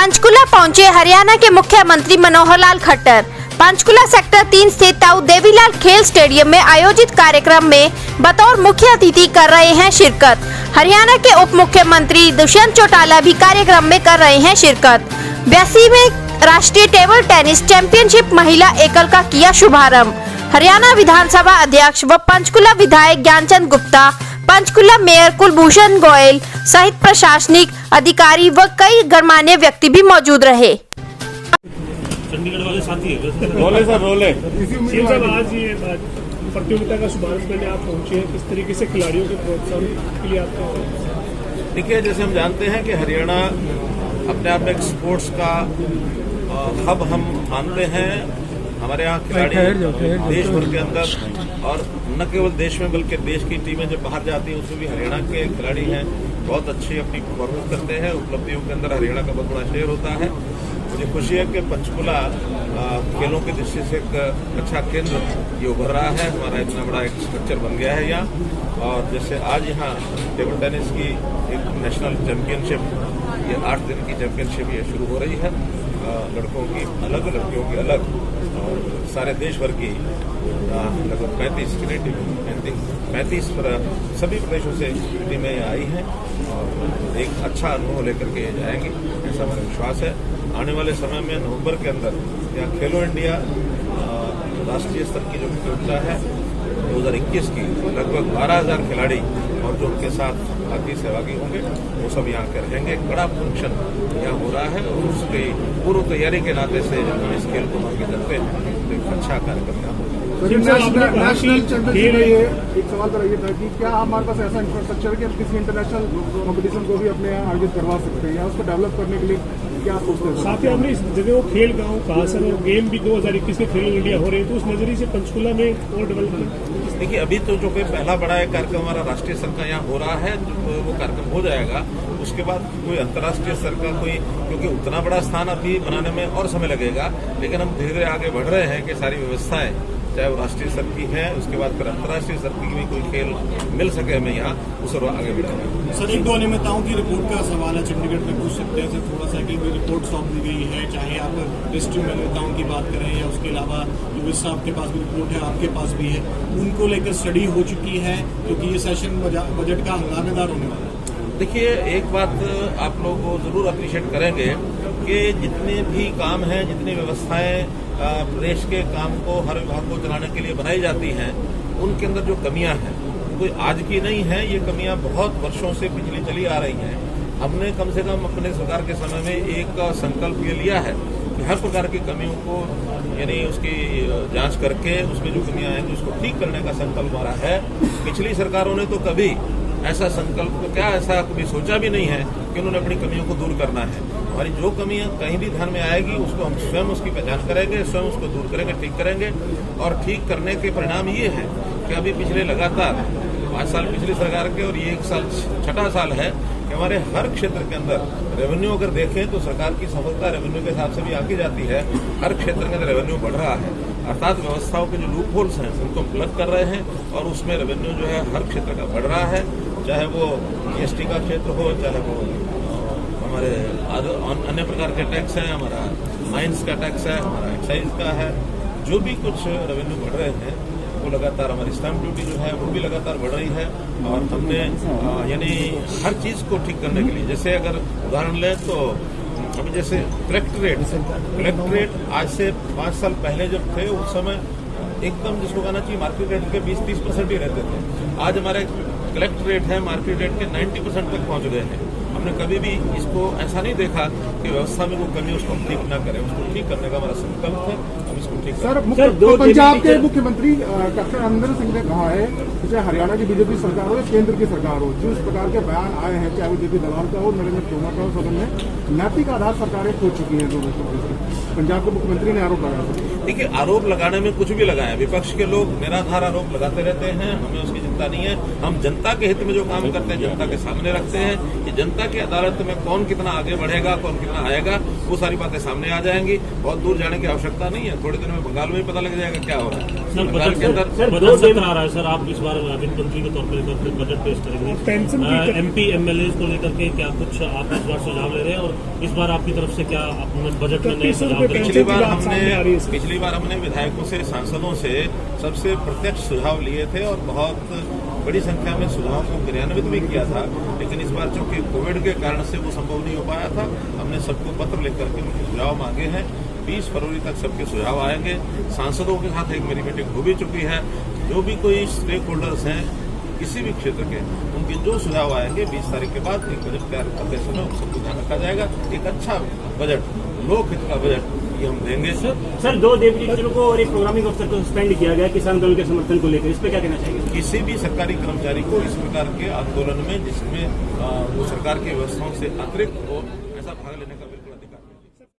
पंचकुला पहुंचे हरियाणा के मुख्यमंत्री मनोहर लाल खट्टर। पंचकुला सेक्टर 3 स्थित ताऊ देवीलाल खेल स्टेडियम में आयोजित कार्यक्रम में बतौर मुख्य अतिथि कर रहे हैं शिरकत। हरियाणा के उप मुख्यमंत्री दुष्यंत चौटाला भी कार्यक्रम में कर रहे हैं शिरकत। 82वें राष्ट्रीय टेबल टेनिस चैंपियनशिप महिला एकल का किया शुभारंभ। हरियाणा विधानसभा अध्यक्ष व पंचकुला विधायक ज्ञानचंद गुप्ता, पंचकुला मेयर कुलभूषण गोयल सहित प्रशासनिक अधिकारी व कई गणमान्य व्यक्ति भी मौजूद रहे। चंडीगढ़ वाले साथी है रोले सर रोले। आज ये प्रतियोगिता का शुभारंभ करने आप पहुंचे हैं, किस तरीके से खिलाड़ियों के प्रोत्साहन के लिए आपका? देखिए, जैसे हम जानते हैं कि हरियाणा अपने आप में एक स्पोर्ट्स का हब हम मानते हैं। हमारे यहाँ खिलाड़ी देश भर के अंदर और न केवल देश में बल्कि देश की टीमें जब बाहर जाती हैं उसमें भी हरियाणा के खिलाड़ी हैं, बहुत अच्छी अपनी परफॉर्मेंस करते हैं। उपलब्धियों के अंदर हरियाणा का बहुत बड़ा शेयर होता है। मुझे खुशी है कि पंचकुला खेलों की दृष्टि से एक अच्छा केंद्र ये उभर रहा है। हमारा इतना बड़ा एक स्ट्रक्चर बन गया है यहाँ। और जैसे आज यहाँ टेबल टेनिस की एक नेशनल चैंपियनशिप, ये 8 दिन की चैंपियनशिप ये शुरू हो रही है। लड़कों की अलग, लड़कियों की अलग, और सारे देश भर की लगभग 35 सभी प्रदेशों से टीमें आई हैं और एक अच्छा अनुभव लेकर के जाएंगी, ऐसा मेरा विश्वास है। आने वाले समय में नवंबर के अंदर यहाँ खेलो इंडिया राष्ट्रीय स्तर की जो प्रतियोगिता है 2021 की, लगभग 12,000 खिलाड़ी और जो उनके साथ बाकी सहभागी होंगे वो सब यहाँ के रहेंगे। एक बड़ा फंक्शन यहाँ हो रहा है और उसकी पूर्व तैयारी के नाते से हम इस खेल को आगे चलते हैं तो एक अच्छा कार्यक्रम यहाँ होगा। नेशनल चैंपियनशिप में एक सवाल तो ये था कि क्या हमारे पास ऐसा इंफ्रास्ट्रक्चर है कि हम किसी इंटरनेशनल कॉम्पिटिशन को भी अपने यहाँ आयोजित करवा सकते हैं या उसको डेवलप करने के लिए क्या सोचते हैं? साथ ही हमने इस जगह वो खेल गाँव कहा सर, और गेम भी 2021 के खेलो इंडिया हो रहे हैं, तो उस नजरिए से पंचकुला में और डेवलपमेंट। देखिए, अभी तो जो कोई पहला बड़ा एक कार्यक्रम हमारा राष्ट्रीय स्तर का यहाँ हो रहा है, तो वो कार्यक्रम हो जाएगा। उसके बाद कोई अंतर्राष्ट्रीय स्तर का कोई, क्योंकि उतना बड़ा स्थान अभी बनाने में और समय लगेगा, लेकिन हम धीरे धीरे आगे बढ़ रहे हैं कि सारी व्यवस्थाएं चाहे वो राष्ट्रीय स्तर की है, उसके बाद फिर अंतर्राष्ट्रीय स्तर की भी कोई खेल मिल सके हमें यहाँ, उस और आगे बढ़ेंगे। सर, 1-2 अनियमितताओं की रिपोर्ट का सवाल है, चंडीगढ़ में पूछ सकते हैं सर थोड़ा सा कि रिपोर्ट सौंप दी गई है, चाहे आप डिस्ट्रिक्ट अनियमितताओं की बात करें या उसके अलावा यूएस साहब के पास भी रिपोर्ट है, आपके पास भी है, उनको लेकर स्टडी हो चुकी है क्योंकि ये सेशन बजट का हंगामेदार होने वाला है। देखिए, एक बात आप लोग जरूर अप्रिशिएट करेंगे कि जितने भी काम हैं, जितनी व्यवस्थाएं प्रदेश के काम को, हर विभाग को चलाने के लिए बनाई जाती हैं, उनके अंदर जो कमियां हैं कोई आज की नहीं है। ये कमियां बहुत वर्षों से पिछली चली आ रही हैं। हमने कम से कम अपने सरकार के समय में एक संकल्प ये लिया है कि हर प्रकार की कमियों को, यानी उसकी जांच करके उसमें जो कमियां आएंगी उसको ठीक करने का संकल्प हमारा है। पिछली सरकारों ने तो कभी ऐसा संकल्प क्या ऐसा कभी सोचा भी नहीं है कि उन्होंने अपनी कमियों को दूर करना है। हमारी जो कमियां कहीं भी ध्यान में आएगी उसको हम स्वयं उसकी पहचान करेंगे, स्वयं उसको दूर करेंगे, ठीक करेंगे। और ठीक करने के परिणाम ये है कि अभी पिछले लगातार 5 साल पिछली सरकार के और ये 1 साल 6ठा साल है कि हमारे हर क्षेत्र के अंदर रेवेन्यू अगर देखें तो सरकार की सफलता रेवेन्यू के हिसाब से भी आगे जाती है। हर क्षेत्र के अंदर रेवेन्यू बढ़ रहा है, अर्थात व्यवस्थाओं के जो लूप होल्स हैं उनको हम प्लग कर रहे हैं और उसमें रेवेन्यू जो है हर क्षेत्र का बढ़ रहा है, चाहे वो जीएसटी का क्षेत्र हो, चाहे वो हमारे अन्य प्रकार के टैक्स हैं, हमारा माइंस का टैक्स है, हमारा एक्साइज का है, जो भी कुछ रेवेन्यू बढ़ रहे हैं वो लगातार, हमारी स्टैंप ड्यूटी जो है वो भी लगातार बढ़ रही है। और हमने यानी हर चीज़ को ठीक करने के लिए, जैसे अगर उदाहरण लें तो अभी जैसे कलेक्ट्रेट आज से 5 साल पहले जब थे उस समय एकदम जिसको कहना चाहिए मार्केट रेट के 20-30% ही रहते थे। आज हमारे कलेक्ट्रेट है मार्केट रेट के 90% तक पहुंच गए हैं। हमने कभी भी इसको ऐसा नहीं देखा कि व्यवस्था में वो कमी उसको ठीक न करें, उसको ठीक करने का हमारा संकल्प है, हम इसको ठीक करें। सर, पंजाब के मुख्यमंत्री कैप्टन अमरिंदर सिंह ने कहा है कि चाहे हरियाणा की बीजेपी सरकार हो या केंद्र की सरकार हो, जिस प्रकार के बयान आए हैं, चाहे वो जेपी दलाल का हो, नरेंद्र तोमर का हो, सदन में नैतिक आधार सरकारें खो चुकी हैं। पंजाब के मुख्यमंत्री ने आरोप लगाया। देखिए, आरोप लगाने में कुछ भी लगाए, विपक्ष के लोग निराधार आरोप लगाते रहते हैं, हमें उसकी चिंता नहीं है। हम जनता के हित में जो काम करते हैं जनता के सामने रखते हैं। जनता की अदालत में कौन कितना आगे बढ़ेगा, कौन कितना आएगा, वो सारी बातें सामने आ जाएंगी। बहुत दूर जाने की आवश्यकता नहीं है, थोड़े दिन में बंगाल में ही पता लग जाएगा क्या हो रहा है। बंगाल के अंदर बजट सत्र आ रहा है सर, आप इस बार वित्त मंत्री के तौर पर लेकर बजट पेश करेंगे। पेंशन की MP MLA को लेकर के क्या कुछ आप इस बार सुझाव ले रहे हैं, और इस बार आपकी तरफ से क्या अपने बजट में नए सुझाव दे रहे हैं? पिछली बार हमने विधायकों से, सांसदों से सबसे प्रत्यक्ष सुझाव लिए थे और बहुत बड़ी संख्या में सुझावों को क्रियान्वित भी किया था। लेकिन इस बार चूंकि कोविड के कारण से वो संभव नहीं हो पाया था, हमने सबको पत्र लिख करके उनके सुझाव मांगे हैं। 20 फरवरी तक सबके सुझाव आएंगे। सांसदों के साथ एक मेरी मीटिंग हो भी चुकी है। जो भी कोई स्टेक होल्डर्स हैं किसी भी क्षेत्र के, उनके जो सुझाव आएंगे 20 तारीख के बाद एक बजट तैयार करते समय उन सबको ध्यान रखा जाएगा। एक अच्छा बजट, लोकहित का बजट ये हम देंगे। सर 2 डिप्टी टीचरों को और एक प्रोग्रामिंग अफसर को सस्पेंड किया गया किसान आंदोलन के समर्थन को लेकर, इस पर क्या कहना चाहिए? किसी भी सरकारी कर्मचारी को इस प्रकार के आंदोलन में जिसमें वो सरकार की व्यवस्थाओं से अतिरिक्त हो, ऐसा भाग लेने का